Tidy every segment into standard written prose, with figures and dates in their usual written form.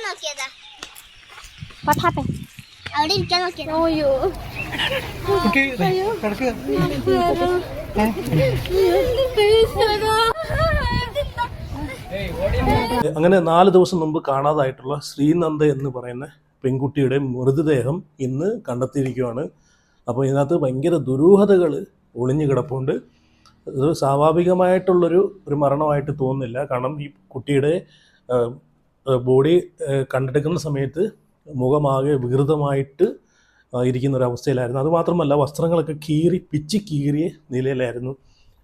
നോക്കിയതാ. What happened? അവിടെ ഇരിക്കാൻ നോക്കിയതാ. അയ്യോ അങ്ങനെ 4 ദിവസം മുമ്പ് കാണാതായിട്ടുള്ള ശ്രീനന്ദ എന്ന് പറയുന്ന പെൺകുട്ടിയുടെ മൃതദേഹം ഇന്ന് കണ്ടെത്തിയിരിക്കുകയാണ്. അപ്പോൾ ഇതിനകത്ത് ഭയങ്കര ദുരൂഹതകൾ ഒളിഞ്ഞു കിടപ്പുണ്ട്. ഇത് സ്വാഭാവികമായിട്ടുള്ളൊരു മരണമായിട്ട് തോന്നുന്നില്ല. കാരണം ഈ കുട്ടിയുടെ ബോഡി കണ്ടെടുക്കുന്ന സമയത്ത് മുഖമാകെ വികൃതമായിട്ട് ഇരിക്കുന്ന ഒരവസ്ഥയിലായിരുന്നു. അതുമാത്രമല്ല വസ്ത്രങ്ങളൊക്കെ പിച്ചി കീറിയ നിലയിലായിരുന്നു.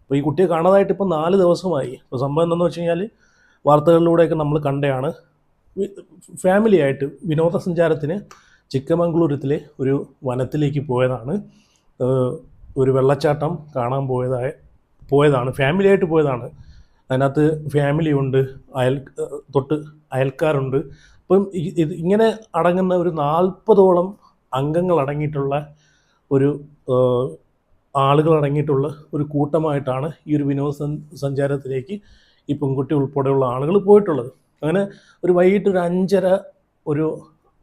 അപ്പോൾ ഈ കുട്ടിയെ കാണാതായിട്ട് ഇപ്പോൾ 4 ദിവസമായി. ഇപ്പോൾ സംഭവം എന്താണെന്ന് വെച്ച് കഴിഞ്ഞാൽ വാർത്തകളിലൂടെയൊക്കെ നമ്മൾ കണ്ടതാണ്. ഫാമിലി ആയിട്ട് വിനോദസഞ്ചാരത്തിന് ചിക്കമംഗളൂരത്തിലെ ഒരു വനത്തിലേക്ക് പോയതാണ്. ഒരു വെള്ളച്ചാട്ടം കാണാൻ പോയതാണ് ഫാമിലി ആയിട്ട് പോയതാണ്. അതിനകത്ത് ഫാമിലി ഉണ്ട്, തൊട്ട് അയൽക്കാരുണ്ട്. അപ്പം ഇങ്ങനെ അടങ്ങുന്ന ഒരു 40ഓളം അംഗങ്ങൾ അടങ്ങിയിട്ടുള്ള ഒരു ആളുകൾ അടങ്ങിയിട്ടുള്ള ഒരു കൂട്ടമായിട്ടാണ് ഈ ഒരു വിനോദസഞ്ചാരത്തിലേക്ക് ഈ പെൺകുട്ടി ഉൾപ്പെടെയുള്ള ആളുകൾ പോയിട്ടുള്ളത്. അങ്ങനെ ഒരു വൈകിട്ട് ഒരു 5:30 ഒരു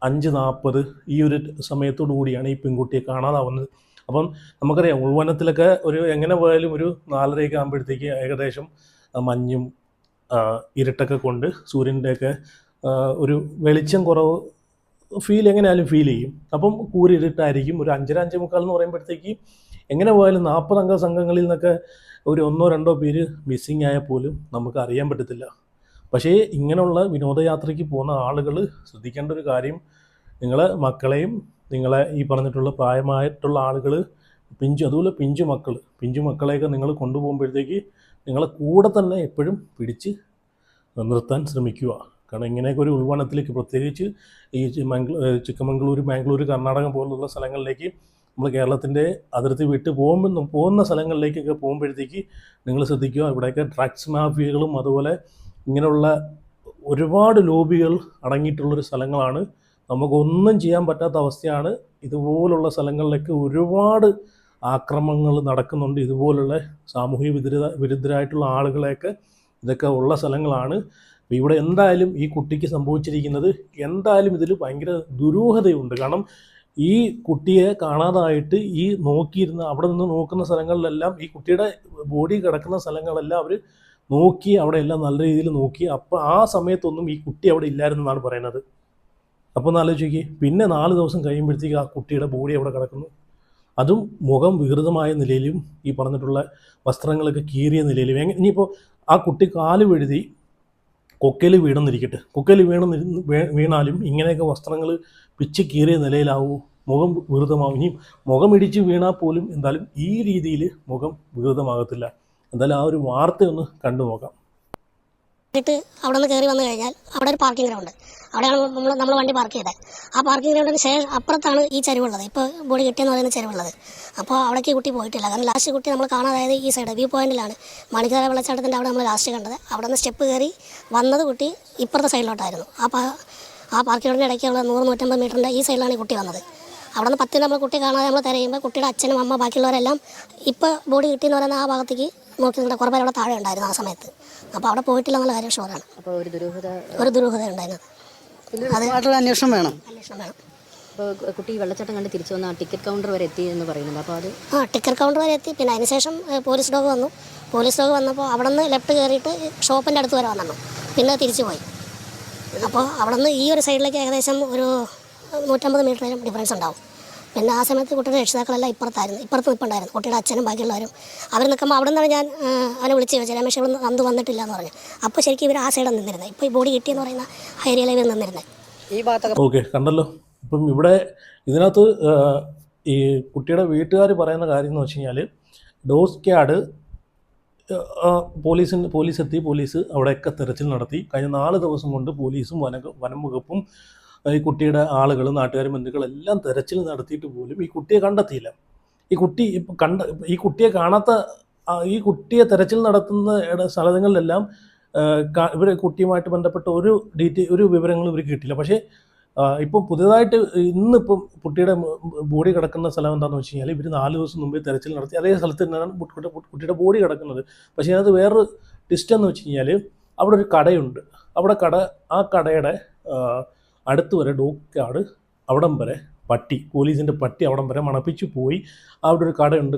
5:40 ഈ ഒരു സമയത്തോടു കൂടിയാണ് ഈ പെൺകുട്ടിയെ കാണാതാവുന്നത്. അപ്പം നമുക്കറിയാം ഉൾവനത്തിലൊക്കെ എങ്ങനെ പോയാലും ഒരു 4:30 ആകുമ്പോഴത്തേക്ക് ഏകദേശം മഞ്ഞും ഇരുട്ടൊക്കെ കൊണ്ട് സൂര്യൻ്റെയൊക്കെ ഒരു വെളിച്ചം കുറവ് എങ്ങനെയായാലും ഫീൽ ചെയ്യും. അപ്പം കൂരിരുട്ടായിരിക്കും. ഒരു 5:30 5:45 എന്ന് പറയുമ്പോഴത്തേക്ക് എങ്ങനെ പോയാലും 40 അംഗ സംഘങ്ങളിൽ നിന്നൊക്കെ ഒരു 1-2 പേര് മിസ്സിങ് ആയാൽ പോലും നമുക്ക് അറിയാൻ പറ്റത്തില്ല. പക്ഷേ ഇങ്ങനെയുള്ള വിനോദയാത്രയ്ക്ക് പോകുന്ന ആളുകൾ ശ്രദ്ധിക്കേണ്ട ഒരു കാര്യം, നിങ്ങളെ മക്കളെയും നിങ്ങളെ ഈ പറഞ്ഞിട്ടുള്ള പ്രായമായിട്ടുള്ള ആളുകൾ അതുപോലെ പിഞ്ചു മക്കളെയൊക്കെ നിങ്ങൾ കൊണ്ടുപോകുമ്പോഴത്തേക്ക് നിങ്ങളെ കൂടെ തന്നെ എപ്പോഴും പിടിച്ച് നിർത്താൻ ശ്രമിക്കുക. കാരണം ഇങ്ങനെയൊക്കെ ഒരു ഉൾവനത്തിലേക്ക്, പ്രത്യേകിച്ച് ഈ ചിക്കമംഗളൂർ, ബാംഗ്ലൂർ, കർണാടക പോലുള്ള സ്ഥലങ്ങളിലേക്ക് നമ്മൾ കേരളത്തിൻ്റെ അതിർത്തി വിട്ട് പോകുന്ന സ്ഥലങ്ങളിലേക്കൊക്കെ പോകുമ്പോഴത്തേക്ക് നിങ്ങൾ ശ്രദ്ധിക്കുക, ഇവിടെയൊക്കെ ഡ്രഗ്സ് മാഫിയകളും അതുപോലെ ഇങ്ങനെയുള്ള ഒരുപാട് ലോബികൾ അടങ്ങിയിട്ടുള്ളൊരു സ്ഥലങ്ങളാണ്. നമുക്കൊന്നും ചെയ്യാൻ പറ്റാത്ത അവസ്ഥയാണ്. ഇതുപോലുള്ള സ്ഥലങ്ങളിലൊക്കെ ഒരുപാട് ആക്രമണങ്ങൾ നടക്കുന്നുണ്ട്. ഇതുപോലുള്ള സാമൂഹിക വിരുദ്ധരായിട്ടുള്ള ആളുകളെയൊക്കെ ഇതൊക്കെ ഉള്ള സ്ഥലങ്ങളാണ്. ഇവിടെ എന്തായാലും ഈ കുട്ടിക്ക് സംഭവിച്ചിരിക്കുന്നത് എന്തായാലും ഇതിൽ ഭയങ്കര ദുരൂഹതയുണ്ട്. കാരണം ഈ കുട്ടിയെ കാണാതായിട്ട് ഈ അവിടെ നിന്ന് നോക്കുന്ന സ്ഥലങ്ങളിലെല്ലാം, ഈ കുട്ടിയുടെ ബോഡി കിടക്കുന്ന സ്ഥലങ്ങളെല്ലാം അവർ നോക്കി, അവിടെ എല്ലാം നല്ല രീതിയിൽ നോക്കി. അപ്പോൾ ആ സമയത്തൊന്നും ഈ കുട്ടി അവിടെ ഇല്ലായിരുന്നെന്നാണ് പറയുന്നത്. അപ്പോൾ ഒന്ന് ആലോചിക്കുക, പിന്നെ 4 ദിവസം കഴിയുമ്പോഴത്തേക്ക് ആ കുട്ടിയുടെ ബോഡി അവിടെ കിടക്കുന്നു. അതും മുഖം വികൃതമായ നിലയിലും ഈ പറഞ്ഞിട്ടുള്ള വസ്ത്രങ്ങളൊക്കെ കീറിയ നിലയിലും. ഇനിയിപ്പോൾ ആ കുട്ടി കാല് വഴുതി കൊക്കയിൽ വീണെന്നിരിക്കട്ടെ, കൊക്കയിൽ വീണാലും ഇങ്ങനെയൊക്കെ വസ്ത്രങ്ങൾ പിച്ച് കീറിയ നിലയിലാവൂ, മുഖം വികൃതമാവും. ഇനി മുഖം ഇടിച്ച് വീണാൽ പോലും എന്തായാലും ഈ രീതിയിൽ മുഖം വികൃതമാകത്തില്ല. എന്തായാലും ആ ഒരു വാർത്തയൊന്ന് കണ്ടു നോക്കാം. അവിടെ നിന്ന് കയറി വന്നു കഴിഞ്ഞാൽ അവിടെ ഒരു പാർക്കിംഗ് ഗ്രൗണ്ട്, അവിടെയാണ് നമ്മൾ വണ്ടി പാർക്ക് ചെയ്തത്. ആ പാർക്കിംഗ് ഗ്രൗണ്ടിന് ശേഷം അപ്പുറത്താണ് ഈ ചരിവുള്ളത്, ഇപ്പോൾ ബോഡി കിട്ടിയെന്ന് പറയുന്ന ചരിവുള്ളത്. അപ്പോൾ അവിടേക്ക് കുട്ടി പോയിട്ടില്ല. കാരണം ലാസ്റ്റ് കുട്ടി നമ്മൾ കാണാതായത് ഈ സൈഡ് വ്യൂ പോയിന്റിലാണ്, മണിക്കര വെള്ളച്ചാട്ടത്തിൻ്റെ അവിടെ നമ്മൾ ലാസ്റ്റ് കണ്ടത്. അവിടെ നിന്ന് സ്റ്റെപ്പ് കയറി വന്നത് കുട്ടി ഇപ്പുറത്തെ സൈഡിലോട്ടായിരുന്നു. ആ പാർക്കിംഗ് ഗ്രൗണ്ടിൻ്റെ ഇടയ്ക്കുള്ള 100-150 മീറ്ററിൻ്റെ ഈ സൈഡിലാണ് ഈ കുട്ടി വന്നത്. അവിടെ നിന്ന് 10 നമ്മൾ കുട്ടി കാണാതെ നമ്മൾ തിരയുമ്പോൾ കുട്ടിയുടെ അച്ഛനും അമ്മ ബാക്കിയുള്ളവരെല്ലാം ഇപ്പോൾ ബോഡി കിട്ടിയെന്ന് പറയുന്ന ആ ഭാഗത്തേക്ക് നോക്കി നിന്നിട്ട് കുറേ പേര് അവിടെ താഴെ ഉണ്ടായിരുന്നു ആ സമയത്ത്. അപ്പോൾ അവിടെ പോയിട്ടില്ല എന്നുള്ള കാര്യം ഷുവറാണ്. അപ്പോൾ ഒരു ദുരൂഹത ഉണ്ടായിരുന്നത്. അന്വേഷണം വേണം. അപ്പോൾ കുട്ടി വെള്ളച്ചാട്ടം കണ്ട് തിരിച്ചു വന്ന ടിക്കറ്റ് കൗണ്ടർ വരെ എത്തി എന്ന് പറയുന്നുണ്ട്. അപ്പോൾ അത് ടിക്കറ്റ് കൗണ്ടർ വരെ എത്തി. പിന്നെ അതിനുശേഷം പോലീസ് ഡോഗ് വന്നു. പോലീസ് ഡോഗ് വന്നപ്പോൾ അവിടെ നിന്ന് ലെഫ്റ്റ് കയറിയിട്ട് ഷോപ്പിൻ്റെ അടുത്ത് വരെ വന്നു. പിന്നെ തിരിച്ചു പോയി. അപ്പോൾ അവിടെ നിന്ന് ഈ ഒരു സൈഡിലേക്ക് ഏകദേശം ഒരു 150 മീറ്ററിലും ഡിഫറൻസ് ഉണ്ടാവും. പിന്നെ ആ സമയത്ത് കുട്ടിയുടെ രക്ഷിതാക്കളെല്ലാം ഇപ്പുറത്ത് നിൽപ്പുണ്ടായിരുന്നു. കുട്ടിയുടെ അച്ഛനും ബാക്കിയുള്ളവരും അവർ നിൽക്കുമ്പോൾ അവിടെ നിന്നാണ് ഞാൻ അവനെ വിളിച്ച് ചോദിച്ചത്, രമേശ് ഇവിടെ അന്ന് വന്നിട്ടില്ല എന്ന് പറഞ്ഞു. അപ്പോൾ ശരിക്കും ഇവർ ആ സൈഡിൽ നിന്നിരുന്നത്. ഇപ്പോൾ ഈ ബോഡി കിട്ടിയെന്ന് പറയുന്ന ആ ഏരിയയിലാണ് ഇവർ നിന്നിരുന്നത്. ഈ ഭാഗത്തൊക്കെ ഓക്കെ, കണ്ടല്ലോ. ഇപ്പം ഇവിടെ ഇതിനകത്ത് ഈ കുട്ടിയുടെ വീട്ടുകാർ പറയുന്ന കാര്യം എന്ന് വെച്ച് കഴിഞ്ഞാൽ, ഡോസ്ക്യാഡ് പോലീസ് അവിടെയൊക്കെ തെരച്ചിൽ നടത്തി. കഴിഞ്ഞ 4 ദിവസം കൊണ്ട് പോലീസും വനം വകുപ്പും ഈ കുട്ടിയുടെ ആളുകളും നാട്ടുകാരും ബന്ധുക്കളെല്ലാം തെരച്ചിൽ നടത്തിയിട്ട് പോലും ഈ കുട്ടിയെ കണ്ടെത്തിയില്ല. ഈ കുട്ടിയെ തെരച്ചിൽ നടത്തുന്ന സ്ഥലങ്ങളിലെല്ലാം കുട്ടിയുമായിട്ട് ബന്ധപ്പെട്ട ഒരു വിവരങ്ങളും ഇവർക്ക് കിട്ടിയില്ല. പക്ഷേ ഇപ്പം പുതിയതായിട്ട് ഇന്നിപ്പം കുട്ടിയുടെ ബോഡി കിടക്കുന്ന സ്ഥലം എന്താണെന്ന് വെച്ച് കഴിഞ്ഞാൽ, ഇവർ 4 ദിവസം മുമ്പേ തെരച്ചിൽ നടത്തി അതേ സ്ഥലത്ത് തന്നെയാണ് കുട്ടിയുടെ ബോഡി കിടക്കുന്നത്. പക്ഷേ അതിനകത്ത് വേറൊരു ട്വിസ്റ്റ് എന്ന് വെച്ച് കഴിഞ്ഞാൽ, അവിടെ ഒരു കടയുണ്ട്. ആ കടയുടെ അടുത്ത് വരെ ഡോഗ് കാർഡ് അവിടം വരെ പട്ടി പോലീസിൻ്റെ പട്ടി അവിടം വരെ മണപ്പിച്ച് പോയി. അവിടെ ഒരു കടയുണ്ട്,